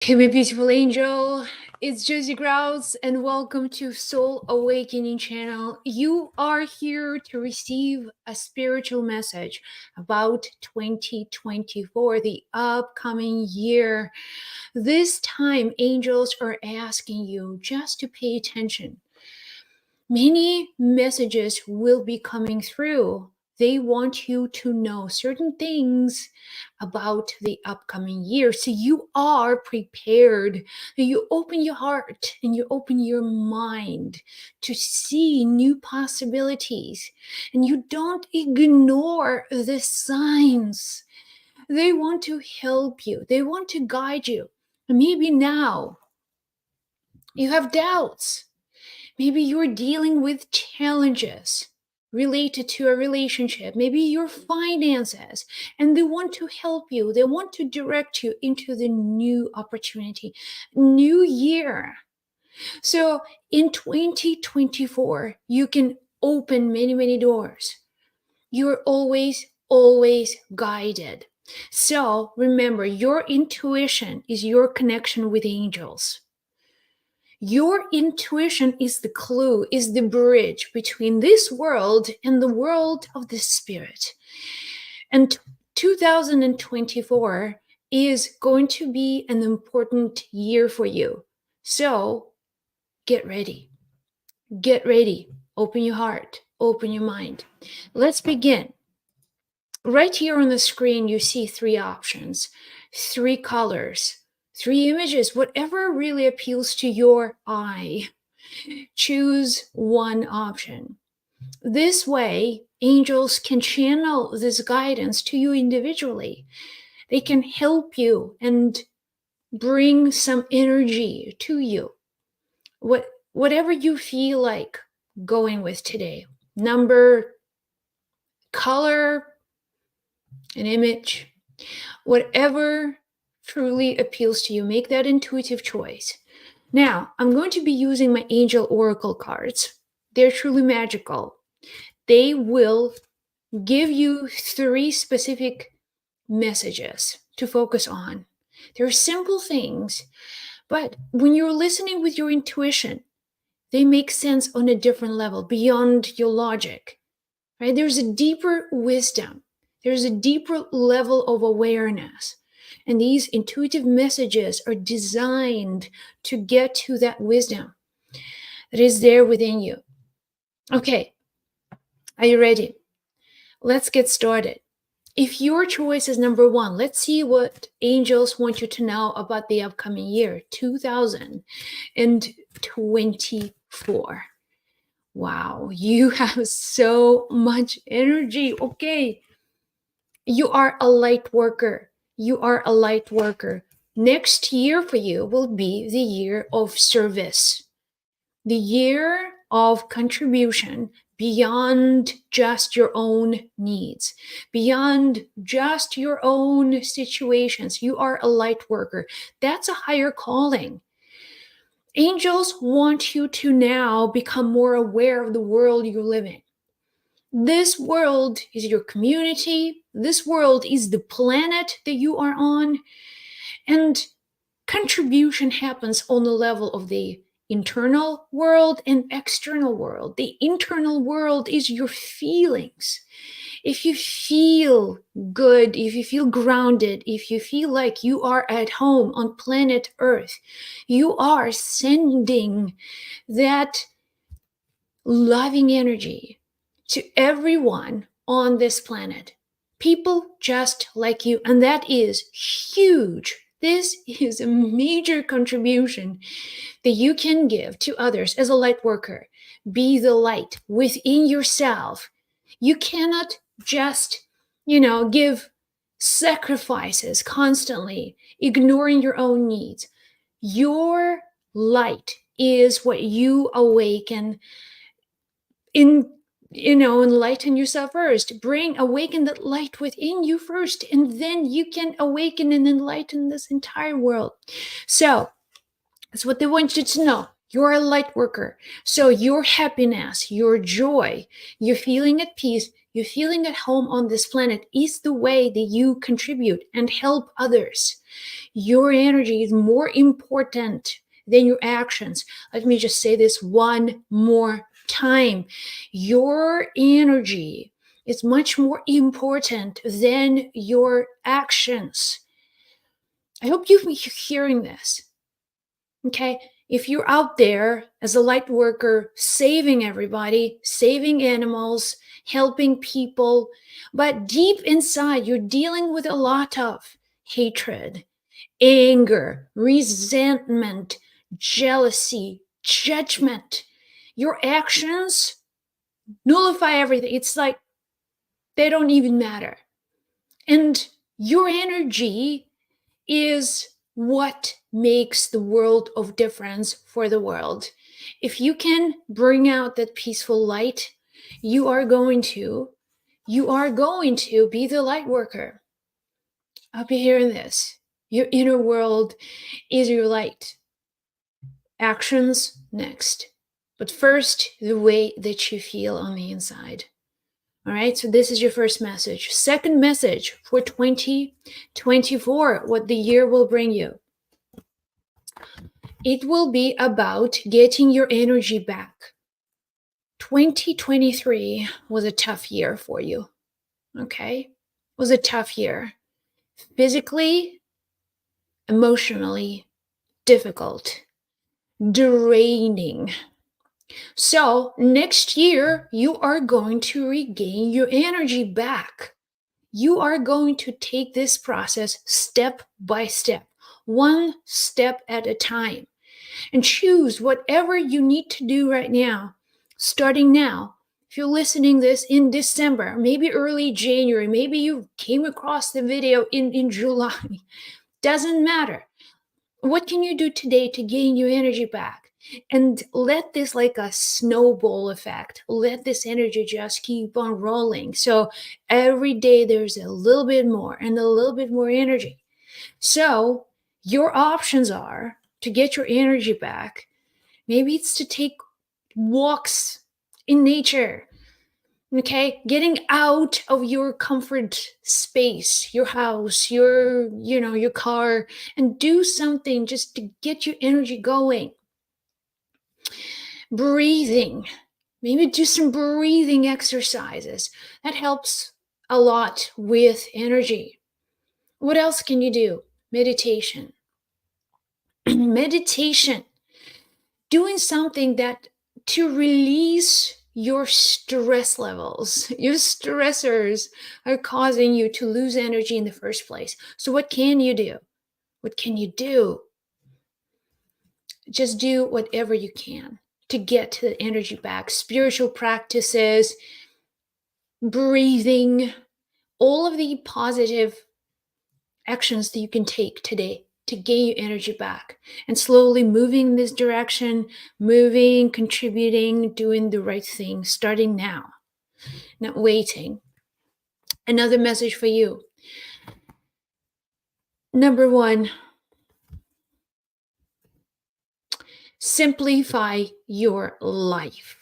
Hey, my beautiful angel. It's Josie Grouse, and welcome to Soul Awakening channel. You are here to receive a spiritual message about 2024, the upcoming year. This time, angels are asking you just to pay attention. Many messages will be coming through. They want you to know certain things about the upcoming year. So you are prepared. You open your heart and you open your mind to see new possibilities. And you don't ignore the signs. They want to help you, they want to guide you. Maybe now you have doubts. Maybe you're dealing with challenges related to a relationship, maybe your finances, and they want to help you. They want to direct you into the new opportunity, new year. So in 2024, you can open many, many doors. You're always guided. So remember, your intuition is your connection with angels. Your intuition is the clue, is the bridge between this world and the world of the spirit. And 2024 is going to be an important year for you. So get ready. Get ready. Open your heart. Open your mind. Let's begin. Right here on the screen, you see three options, three colors, three images, whatever really appeals to your eye. Choose one option. This way, angels can channel this guidance to you individually. They can help you and bring some energy to you. Whatever you feel like going with today. Number, color, an image, whatever truly appeals to you, make that intuitive choice. Now, I'm going to be using my angel oracle cards. They're truly magical. They will give you three specific messages to focus on. They're simple things, but when you're listening with your intuition, they make sense on a different level beyond your logic, right? There's a deeper wisdom. There's a deeper level of awareness. And these intuitive messages are designed to get to that wisdom that is there within you. Okay, are you ready? Let's get started. If your choice is number one, let's see what angels want you to know about the upcoming year, 2024. Wow, you have so much energy. Okay, you are a light worker. You are a light worker. Next year for you will be the year of service, the year of contribution beyond just your own needs, beyond just your own situations. You are a light worker. That's a higher calling. Angels want you to now become more aware of the world you live in. This world is your community. This world is the planet that you are on. And contribution happens on the level of the internal world and external world. The internal world is your feelings. If you feel good, if you feel grounded, if you feel like you are at home on planet Earth, you are sending that loving energy to everyone on this planet. People just like you, and that is huge. This is a major contribution that you can give to others as a light worker. Be the light within yourself. You cannot just, give sacrifices constantly, ignoring your own needs. Your light is what you awaken enlighten yourself first. Awaken that light within you first, and then you can awaken and enlighten this entire world. So that's what they want you to know. You're a light worker. So your happiness, your joy, you're feeling at peace, you're feeling at home on this planet is the way that you contribute and help others. Your energy is more important than your actions. Let me just say this one more time. Your energy is much more important than your actions. I hope you're hearing this. Okay? If you're out there as a light worker, saving everybody, saving animals, helping people, but deep inside, you're dealing with a lot of hatred, anger, resentment, jealousy, judgment. Your actions nullify everything. It's like they don't even matter. And your energy is what makes the world of difference for the world. If you can bring out that peaceful light, you are going to be the light worker. I'll be hearing this. Your inner world is your light. Actions next. But first, the way that you feel on the inside. All right, so this is your first message. Second message for 2024, what the year will bring you. It will be about getting your energy back. 2023 was a tough year for you. Okay? It was a tough year. Physically, emotionally, difficult, draining. So, next year, you are going to regain your energy back. You are going to take this process step by step, one step at a time, and choose whatever you need to do right now, starting now. If you're listening this in December, maybe early January, maybe you came across the video in July, doesn't matter. What can you do today to gain your energy back? And let this like a snowball effect. Let this energy just keep on rolling. So every day there's a little bit more and a little bit more energy. So your options are to get your energy back. Maybe it's to take walks in nature. Okay, getting out of your comfort space, your house, your car, and do something just to get your energy going. Breathing. Maybe do some breathing exercises. That helps a lot with energy. What else can you do? Meditation. Meditation. Doing something that to release your stress levels. Your stressors are causing you to lose energy in the first place. So what can you do? What can you do? Just do whatever you can to get the energy back. Spiritual practices, breathing, all of the positive actions that you can take today to gain your energy back and slowly moving in this direction, moving, contributing, doing the right thing, starting now, not waiting. Another message for you. Number one, simplify your life.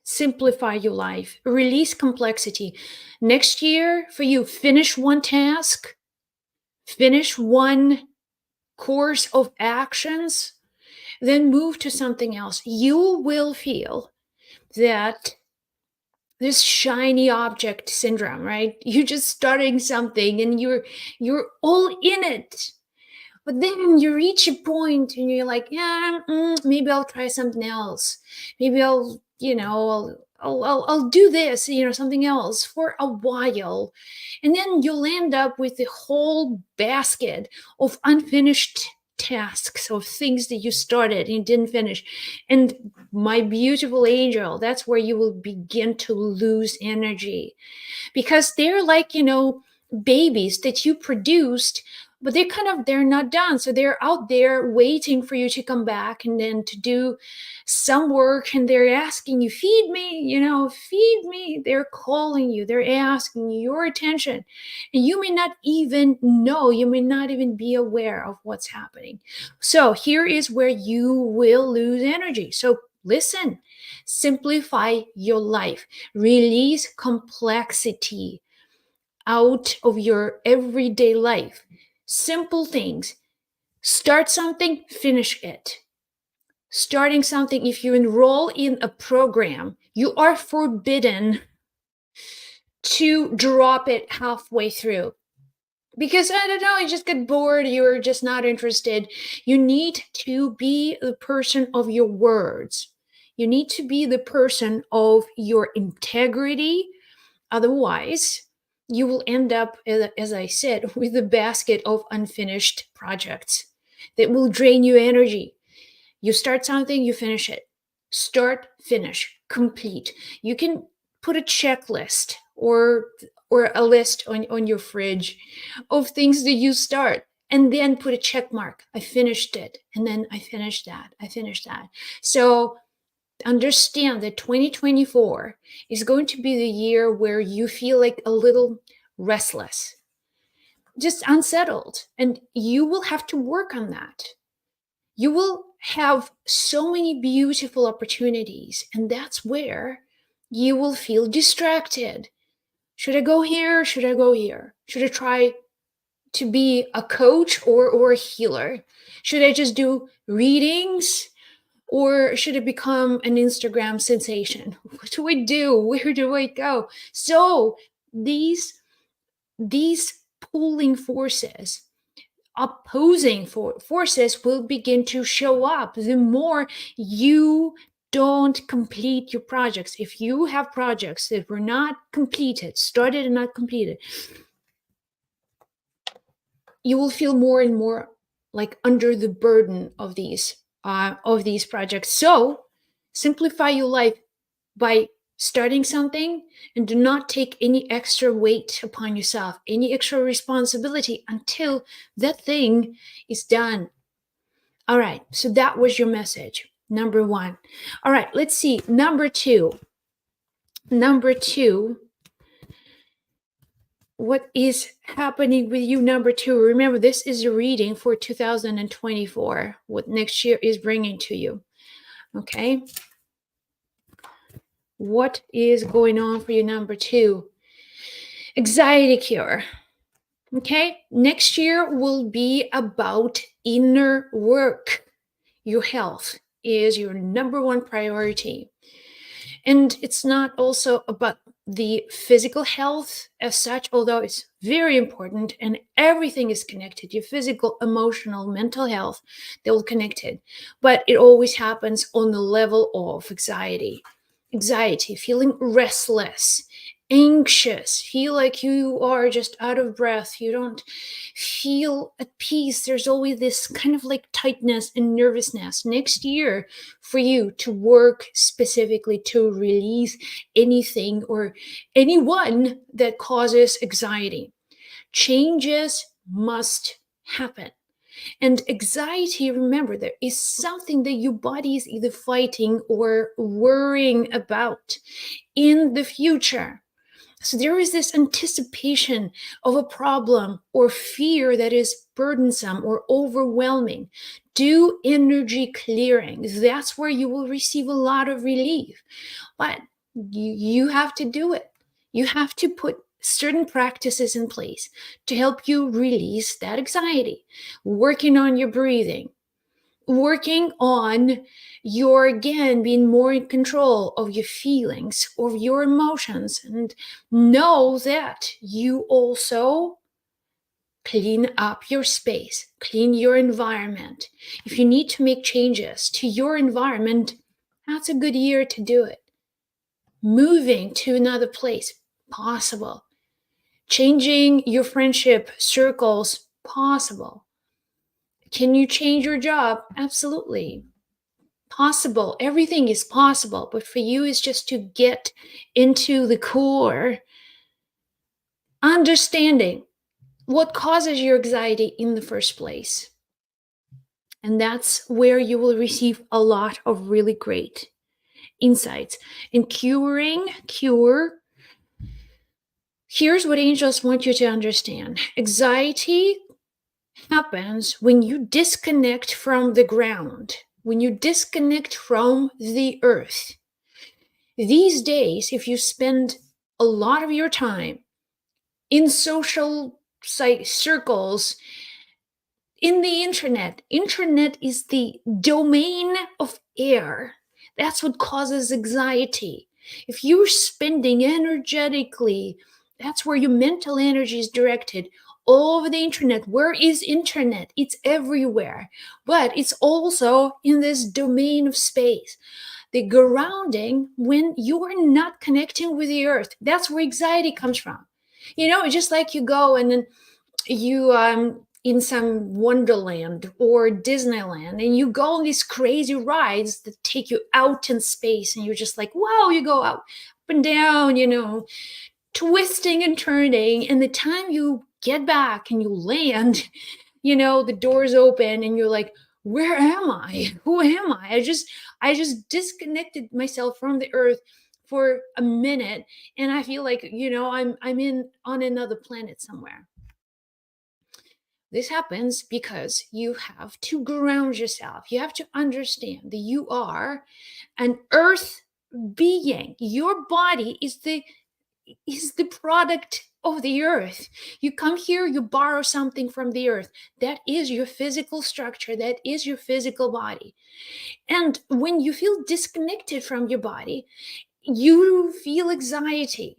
Simplify your life. Release complexity. Next year, for you, finish one task, finish one course of actions, then move to something else. You will feel that this shiny object syndrome, right? You're just starting something and you're all in it. But then you reach a point and you're like, yeah, maybe I'll try something else. Maybe I'll do this, something else for a while. And then you'll end up with a whole basket of unfinished tasks or things that you started and didn't finish. And my beautiful angel, that's where you will begin to lose energy because they're like, babies that you produced but they're not done, so they're out there waiting for you to come back and then to do some work, and they're asking you, feed me, feed me. They're calling you, they're asking your attention, and you may not even know, you may not even be aware of what's happening. So here is where you will lose energy. So listen, simplify your life, release complexity out of your everyday life. Simple things. Start something, finish it. Starting something, if you enroll in a program, you are forbidden to drop it halfway through. Because I don't know, you just get bored, you're just not interested. You need to be the person of your words. You need to be the person of your integrity. Otherwise, you will end up, as I said, with a basket of unfinished projects that will drain you energy. You start something, you finish it. Start, finish, complete. You can put a checklist or a list on your fridge of things that you start, and then put a check mark. I finished it, and then I finished that. I finished that. So understand that 2024 is going to be the year where you feel like a little restless, just unsettled, and you will have to work on that. You will have so many beautiful opportunities, and that's where you will feel distracted. Should I go here? Should I go here? Should I try to be a coach or a healer? Should I just do readings? Or should it become an Instagram sensation? What do I do? Where do I go? So these pulling forces, opposing forces will begin to show up the more you don't complete your projects. If you have projects that were not completed, started and not completed, you will feel more and more like under the burden of these projects. So simplify your life by starting something, and do not take any extra weight upon yourself, any extra responsibility until that thing is done. All right, so that was your message, number one. All right, let's see. Number two, what is happening with you? Number two, remember, this is a reading for 2024, what next year is bringing to you. Okay, what is going on for you? Number two, anxiety cure. Okay, next year will be about inner work. Your health is your number one priority. And it's not also about the physical health as such, although it's very important and everything is connected. Your physical, emotional, mental health, they're all connected. But it always happens on the level of anxiety. Anxiety, feeling restless, anxious, feel like you are just out of breath. You don't feel at peace. There's always this kind of like tightness and nervousness. Next year, for you to work specifically to release anything or anyone that causes anxiety. Changes must happen. And anxiety, remember, there is something that your body is either fighting or worrying about in the future. So there is this anticipation of a problem or fear that is burdensome or overwhelming. Do energy clearing. That's where you will receive a lot of relief. But you have to do it. You have to put certain practices in place to help you release that anxiety. Working on your breathing, working on your, again, being more in control of your feelings, of your emotions, and know that you also clean up your space, clean your environment. If you need to make changes to your environment, that's a good year to do it. Moving to another place, possible. Changing your friendship circles, possible. Can you change your job? Absolutely. Possible. Everything is possible. But for you, it's just to get into the core understanding what causes your anxiety in the first place. And that's where you will receive a lot of really great insights. And here's what angels want you to understand. Anxiety happens when you disconnect from the ground, when you disconnect from the earth. These days, if you spend a lot of your time in social circles, in the internet is the domain of air. That's what causes anxiety. If you're spending energetically, that's where your mental energy is directed, all over the internet. Where is internet? It's everywhere, but it's also in this domain of space. The grounding, when you are not connecting with the earth, that's where anxiety comes from. Just like you go and then you in some wonderland or Disneyland, and you go on these crazy rides that take you out in space, and you're just like, wow, you go out, up and down, twisting and turning, and the time you get back and you land, the doors open and you're like, where am I? Who am I? I just disconnected myself from the earth for a minute, and I feel like, I'm in on another planet somewhere. This happens because you have to ground yourself. You have to understand that you are an earth being. Your body is the product of the earth. You come here, you borrow something from the earth. That is your physical structure, that is your physical body. And when you feel disconnected from your body, you feel anxiety.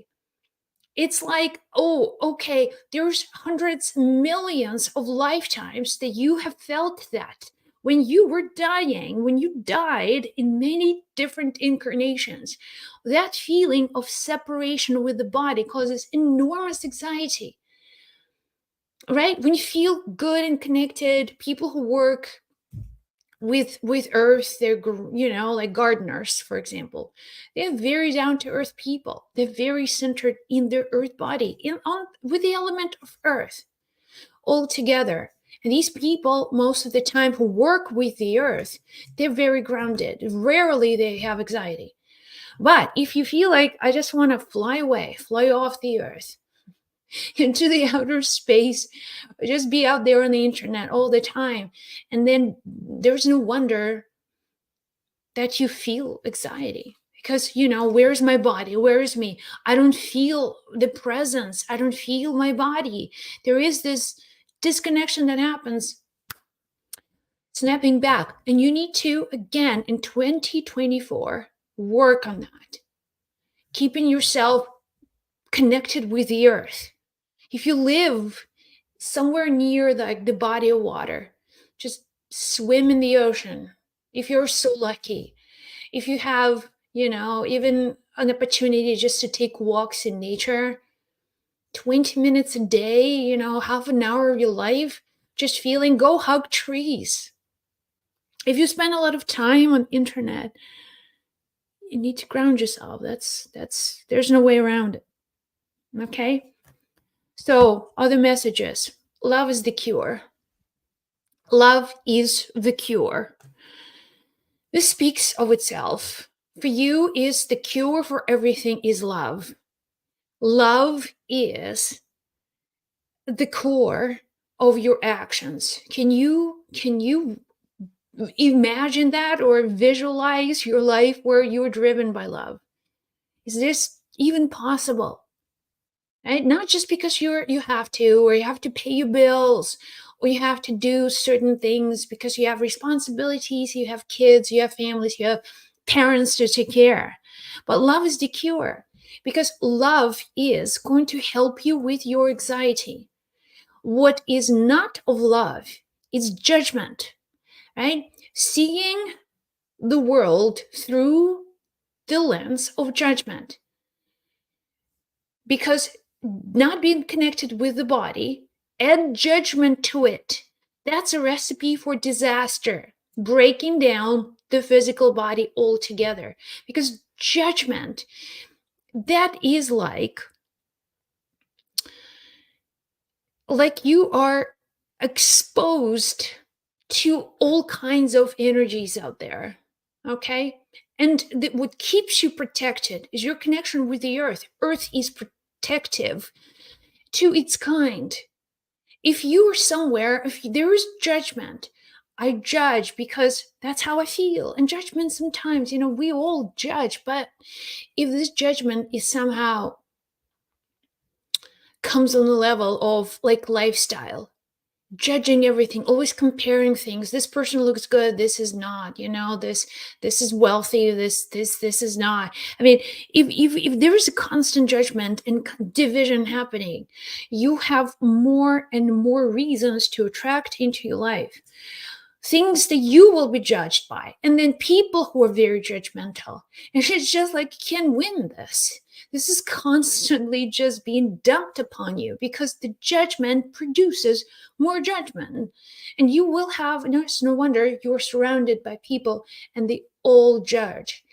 It's like, oh, okay, there's hundreds, millions of lifetimes that you have felt that. When you were dying, when you died in many different incarnations, that feeling of separation with the body causes enormous anxiety, right? When you feel good and connected, people who work with earth, they're like gardeners, for example, they're very down to earth people. They're very centered in their earth body, with the element of earth all together. And these people, most of the time, who work with the earth, they're very grounded. Rarely they have anxiety. But if you feel like, I just want to fly away, fly off the earth into the outer space, just be out there on the internet all the time, and then there's no wonder that you feel anxiety, because where's my body, where is me? I don't feel the presence, I don't feel my body. There is this disconnection that happens. Snapping back, and you need to, again, in 2024, work on that, keeping yourself connected with the earth. If you live somewhere near the body of water, just swim in the ocean. If you're so lucky, if you have, even an opportunity just to take walks in nature, 20 minutes a day, half an hour of your life, just feeling, go hug trees. If you spend a lot of time on internet, you need to ground yourself. There's no way around it. Okay? So, other messages. Love is the cure. Love is the cure. This speaks of itself. For you, is the cure for everything is love. Love is the core of your actions. Can you imagine that, or visualize your life where you're driven by love? Is this even possible? Right? Not just because you have to, or you have to pay your bills, or you have to do certain things because you have responsibilities, you have kids, you have families, you have parents to take care. But love is the cure, because love is going to help you with your anxiety. What is not of love is judgment, right? Seeing the world through the lens of judgment. Because not being connected with the body, add judgment to it. That's a recipe for disaster, breaking down the physical body altogether. Because judgment, that is like like you are exposed to all kinds of energies out there. Okay. And what keeps you protected is your connection with the earth. Earth is protective to its kind. If you are somewhere, if there is judgment, I judge because that's how I feel. And judgment sometimes, we all judge, but if this judgment is somehow comes on the level of like lifestyle, judging everything, always comparing things, this person looks good, this is not, this is wealthy, this is not. I mean, if there is a constant judgment and division happening, you have more and more reasons to attract into your life things that you will be judged by, and then people who are very judgmental. And it's just like, you can't win this. This is constantly just being dumped upon you because the judgment produces more judgment. And you will have, it's no wonder you're surrounded by people and they all judge.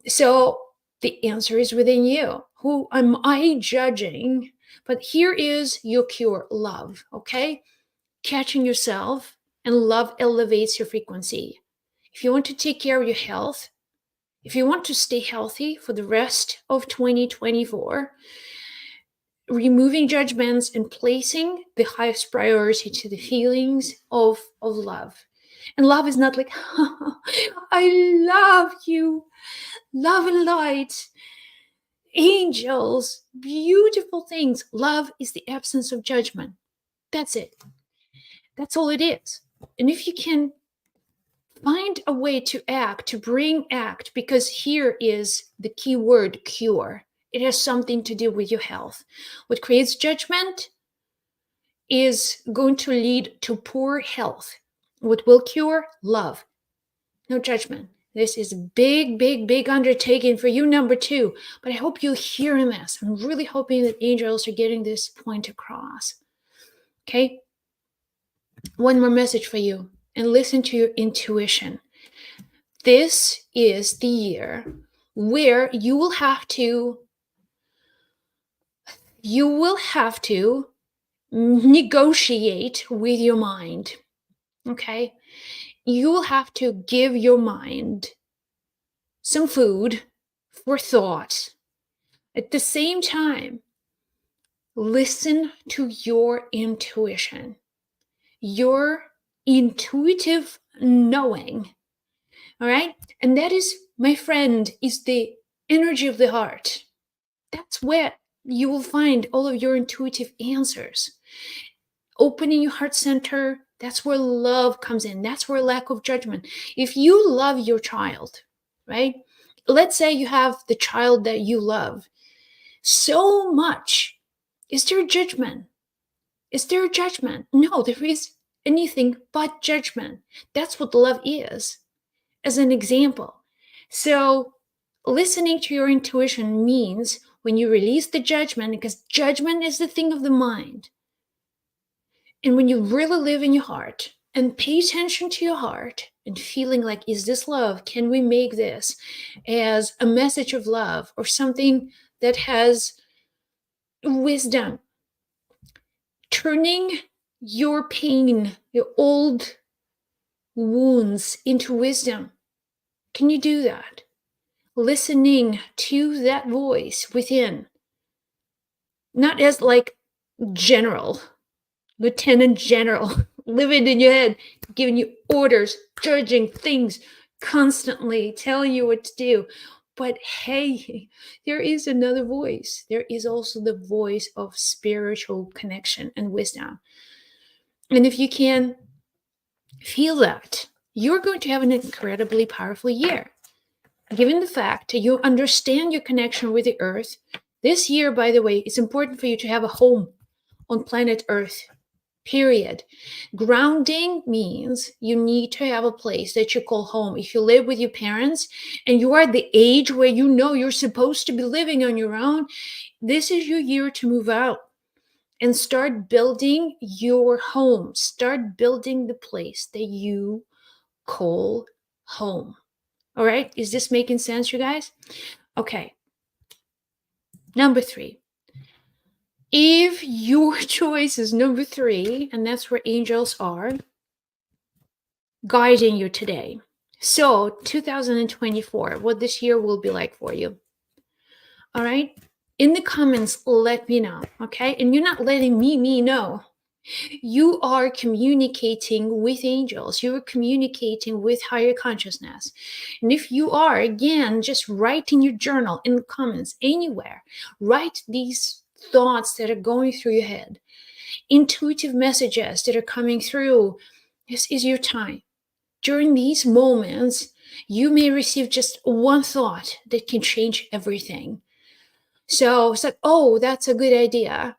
So the answer is within you. Who am I judging? But here is your cure: love, okay? Catching yourself, and love elevates your frequency. If you want to take care of your health, if you want to stay healthy for the rest of 2024, removing judgments and placing the highest priority to the feelings of love. And love is not like, I love you, love and light, angels, beautiful things. Love is the absence of judgment. That's it. That's all it is. And if you can find a way to act, to bring act, because here is the key word: cure. It has something to do with your health. What creates judgment is going to lead to poor health. What will cure? Love. No judgment. This is a big, big, big undertaking for you, number two. But I hope you're hearing this. I'm really hoping that angels are getting this point across. Okay? One more message for you, and listen to your intuition. This is the year where you will have to negotiate with your mind. Okay? You will have to give your mind some food for thought. At the same time, listen to your intuition, your intuitive knowing. All right? And that is, my friend, is the energy of the heart. That's where you will find all of your intuitive answers. Opening your heart center, that's where love comes in. That's where lack of judgment. If you love your child, right? Let's say you have the child that you love so much. Is there judgment? Is there judgment? No, there is anything but judgment. That's what love is, as an example. So listening to your intuition means when you release the judgment, because judgment is the thing of the mind. And when you really live in your heart and pay attention to your heart and feeling like, is this love? Can we make this as a message of love or something that has wisdom? Turning your pain, your old wounds into wisdom. Can you do that? Listening to that voice within, not as like general, lieutenant general, living in your head, giving you orders, judging things, constantly telling you what to do. But hey, there is another voice. There is also the voice of spiritual connection and wisdom. And if you can feel that, you're going to have an incredibly powerful year. Given the fact that you understand your connection with the earth, this year, by the way, it's important for you to have a home on planet Earth, period. Grounding means you need to have a place that you call home. If you live with your parents and you are at the age where you know you're supposed to be living on your own, this is your year to move out and start building your home. Start building the place that you call home. All right, is this making sense, you guys? Okay. Number three, If your choice is number three, and that's where angels are guiding you today. So, 2024, what this year will be like for you. All right? In the comments, let me know, okay? And you're not letting me know. You are communicating with angels. You are communicating with higher consciousness. And if you are, again, just write in your journal, in the comments, anywhere, write these thoughts that are going through your head, intuitive messages that are coming through. This is your time. During these moments, you may receive just one thought that can change everything. So it's like, oh, that's a good idea.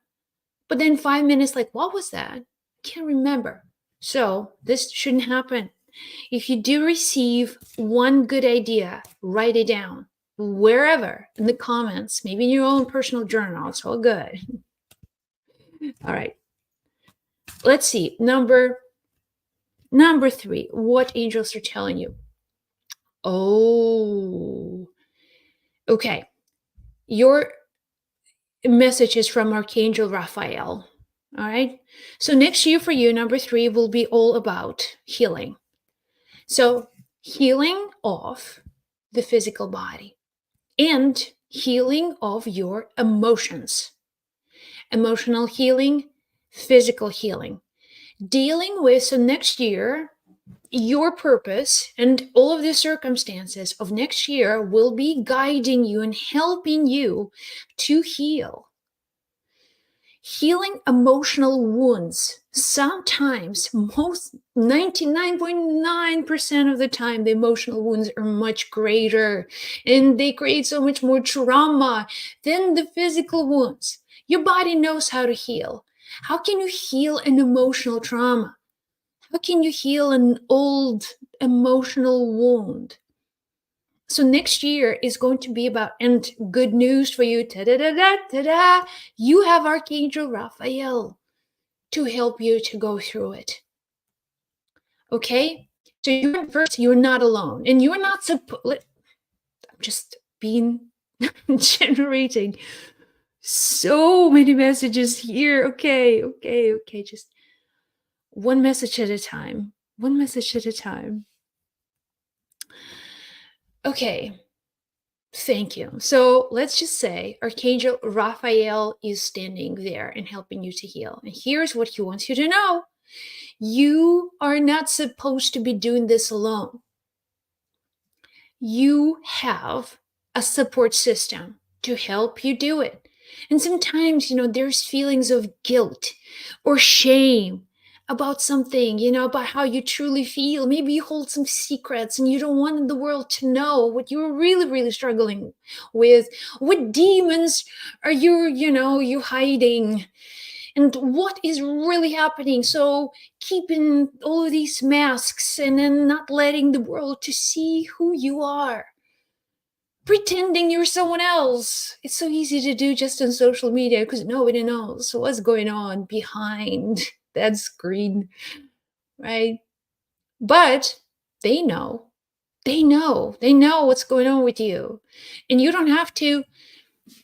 But then 5 minutes, like, what was that? Can't remember. So this shouldn't happen. If you do receive one good idea, write it down wherever in the comments, maybe in your own personal journal. It's all good. All right. Let's see. Number three, what angels are telling you. Oh, okay. Your message is from Archangel Raphael. All right. So next year for you, number three will be all about healing. So healing of the physical body and healing of your emotions, emotional healing, physical healing, dealing with. So next year, your purpose and all of the circumstances of next year will be guiding you and helping you to healing emotional wounds. Sometimes, most 99.9% of the time, the emotional wounds are much greater and they create so much more trauma than the physical wounds. Your body knows how to heal. How can you heal an emotional trauma? How can you heal an old emotional wound? So next year is going to be about, and good news for you, ta-da-da-da, you have Archangel Raphael to help you to go through it. Okay? So you're not alone. And you're not supposed, I'm just being, generating so many messages here. Okay. Just one message at a time. One message at a time. Okay. Thank you. So let's just say Archangel Raphael is standing there and helping you to heal. And here's what he wants you to know: you are not supposed to be doing this alone. You have a support system to help you do it. And sometimes, there's feelings of guilt or shame about something, about how you truly feel. Maybe you hold some secrets and you don't want the world to know what you're really, really struggling with. What demons are you hiding? And what is really happening? So keeping all of these masks and then not letting the world to see who you are, pretending you're someone else. It's so easy to do just on social media because nobody knows what's going on behind that screen, right? But they know. They know what's going on with you. And you don't have to,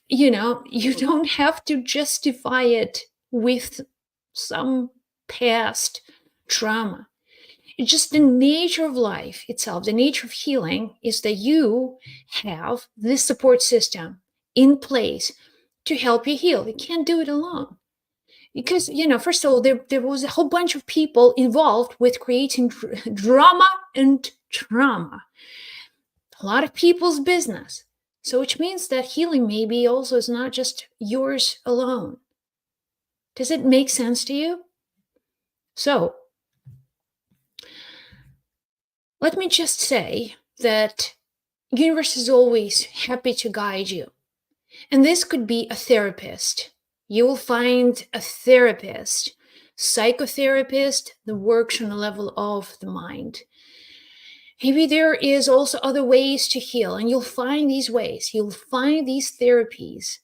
you don't have to justify it with some past trauma. It's just the nature of life itself. The nature of healing is that you have this support system in place to help you heal. You can't do it alone. Because, first of all, there was a whole bunch of people involved with creating drama and trauma. A lot of people's business. So which means that healing maybe also is not just yours alone. Does it make sense to you? So let me just say that universe is always happy to guide you. And this could be a therapist. You will find a therapist, psychotherapist that works on the level of the mind. Maybe there is also other ways to heal, and you'll find these ways. You'll find these therapies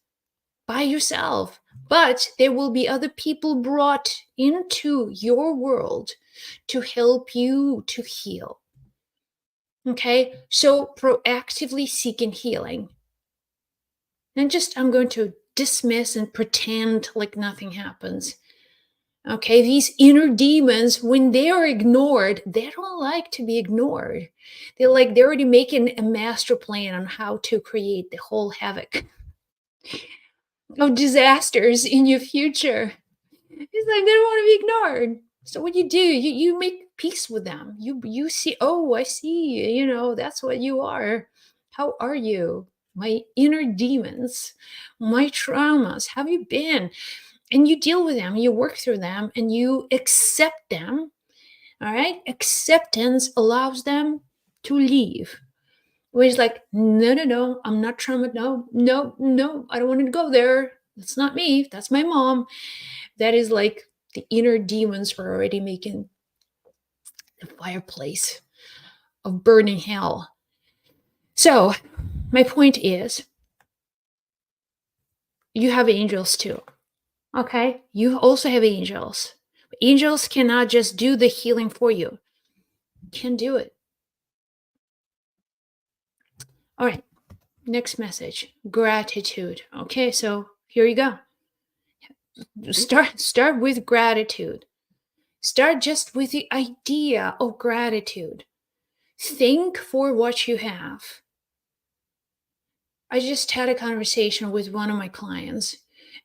by yourself, but there will be other people brought into your world to help you to heal. Okay, so proactively seeking healing. And I'm going to dismiss and pretend like nothing happens. Okay, these inner demons, when they are ignored, they don't like to be ignored. They're already making a master plan on how to create the whole havoc of disasters in your future. It's like they don't want to be ignored. So what you do, you make peace with them. You see, oh, I see, that's what you are. How are you? My inner demons, my traumas. How have you been? And you deal with them, you work through them, and you accept them. All right? Acceptance allows them to leave. Where it's like, no, no, no, I'm not trauma. No, no, no, I don't want to go there. That's not me. That's my mom. That is like the inner demons are already making the fireplace of burning hell. So, my point is, you have angels too. Okay? You also have angels. Angels cannot just do the healing for you. Can't do it. All right. Next message. Gratitude. Okay, so here you go. Start with gratitude. Start just with the idea of gratitude. Think for what you have. I just had a conversation with one of my clients,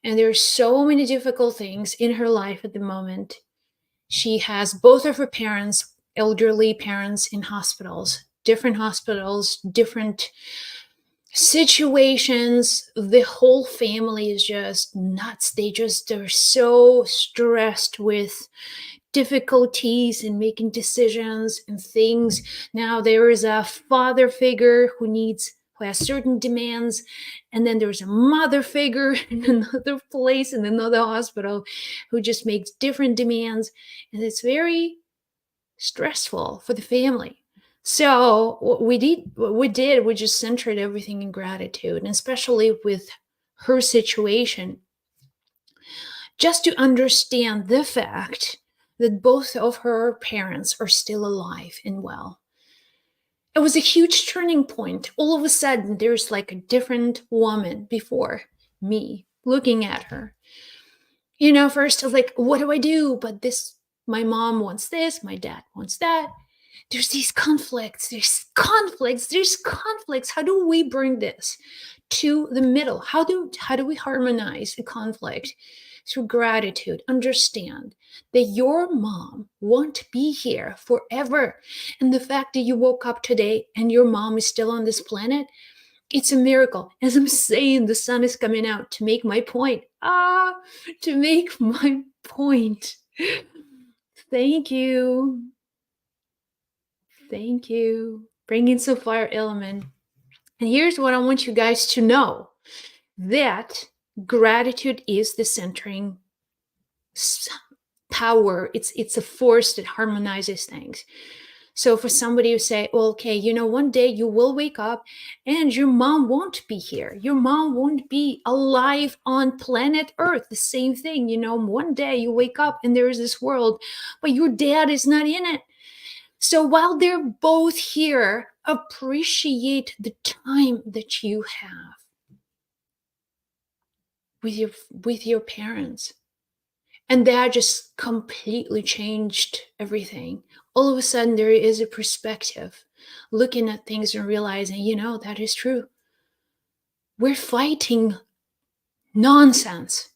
and there's so many difficult things in her life at the moment. She has both of her parents, elderly parents, in hospitals, different situations. The whole family is just nuts. They're so stressed with difficulties in making decisions and things. Now there is a father figure who has certain demands, and then there's a mother figure in another place, in another hospital, who just makes different demands, and it's very stressful for the family. So we just centered everything in gratitude, and especially with her situation, just to understand the fact that both of her parents are still alive and well. It was a huge turning point. All of a sudden, there's like a different woman before me looking at her. First I was like, what do I do? But my mom wants this, my dad wants that. There's these conflicts, there's conflicts. How do we bring this to the middle? How do we harmonize the conflict? Through gratitude. Understand that your mom won't be here forever. And the fact that you woke up today and your mom is still on this planet, it's a miracle. As I'm saying, the sun is coming out to make my point. To make my point. Thank you. Thank you. Bring in some fire element. And here's what I want you guys to know, that gratitude is the centering power. It's a force that harmonizes things. So for somebody to say, well, okay, one day you will wake up and your mom won't be here. Your mom won't be alive on planet Earth. The same thing, one day you wake up and there is this world, but your dad is not in it. So while they're both here, appreciate the time that you have with your parents. And that just completely changed everything. All of a sudden, there is a perspective, looking at things and realizing, that is true. We're fighting nonsense.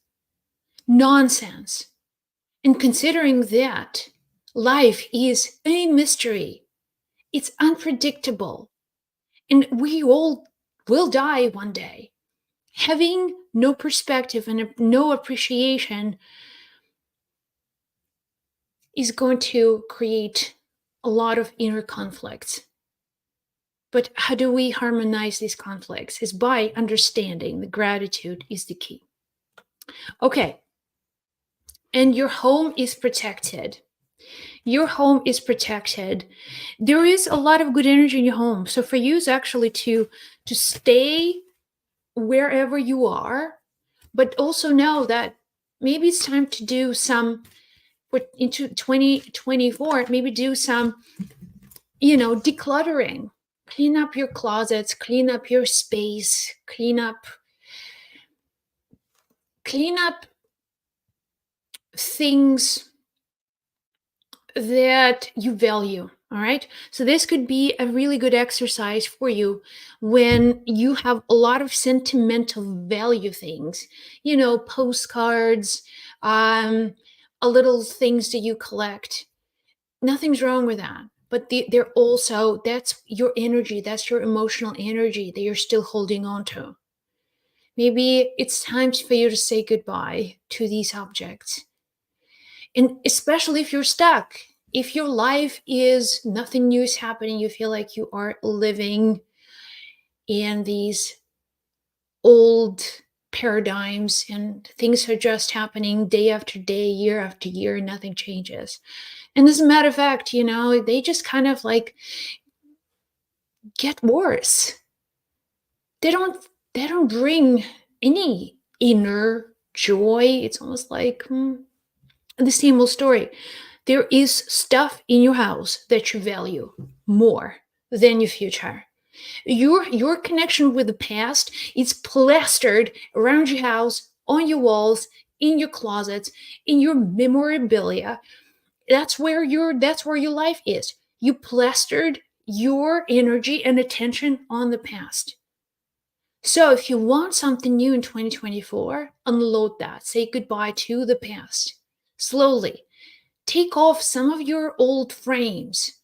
And considering that life is a mystery, it's unpredictable, and we all will die one day. Having no perspective and no appreciation is going to create a lot of inner conflicts. But how do we harmonize these conflicts? Is by understanding that gratitude is the key. Okay. And your home is protected. Your home is protected. There is a lot of good energy in your home. So for you, it's actually to stay wherever you are, but also know that maybe it's time to do some, into 2024, maybe do some, decluttering. Clean up your closets, clean up your space, clean up clean up things that you value. All right. So this could be a really good exercise for you when you have a lot of sentimental value things, postcards, um, a little things that you collect. Nothing's wrong with that. But they're also, that's your energy, that's your emotional energy that you're still holding on to. Maybe it's time for you to say goodbye to these objects. And especially if you're stuck, if your life is nothing new is happening, you feel like you are living in these old paradigms and things are just happening day after day, year after year, and nothing changes. And as a matter of fact, they just kind of like get worse. They don't bring any inner joy. It's almost like the same old story. There is stuff in your house that you value more than your future. Your connection with the past is plastered around your house, on your walls, in your closets, in your memorabilia. That's where your life is. You plastered your energy and attention on the past. So if you want something new in 2024, unload that. Say goodbye to the past. Slowly. Take off some of your old frames,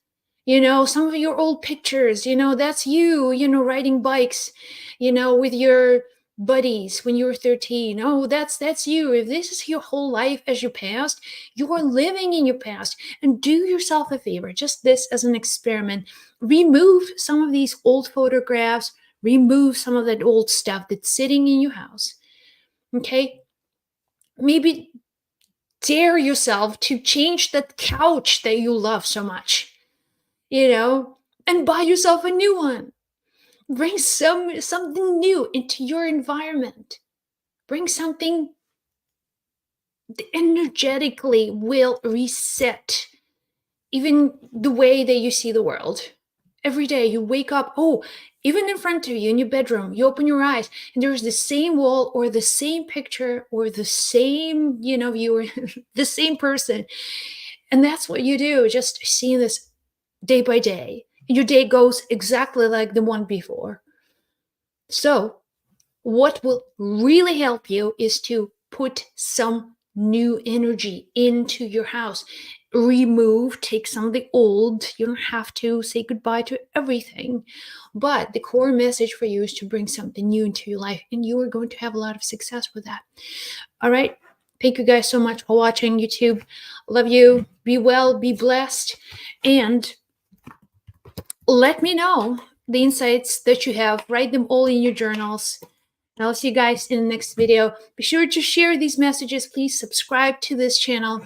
some of your old pictures. That's riding bikes, with your buddies when you were 13. Oh, that's you. If this is your whole life as your past, you are living in your past. And do yourself a favor, just this as an experiment. Remove some of these old photographs, remove some of that old stuff that's sitting in your house. Okay? Maybe dare yourself to change that couch that you love so much, and buy yourself a new one. Bring something new into your environment. Bring something that energetically will reset even the way that you see the world. Every day you wake up, even in front of you in your bedroom, you open your eyes and there's the same wall or the same picture or the same, viewer, the same person. And that's what you do, just seeing this day by day. And your day goes exactly like the one before. So, what will really help you is to put some new energy into your house. Take some of the old. You don't have to say goodbye to everything. But the core message for you is to bring something new into your life, and you are going to have a lot of success with that. All right. Thank you guys so much for watching YouTube. Love you. Be well, be blessed, and let me know the insights that you have. Write them all in your journals. And I'll see you guys in the next video. Be sure to share these messages. Please subscribe to this channel.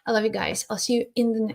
I love you guys. I'll see you in the next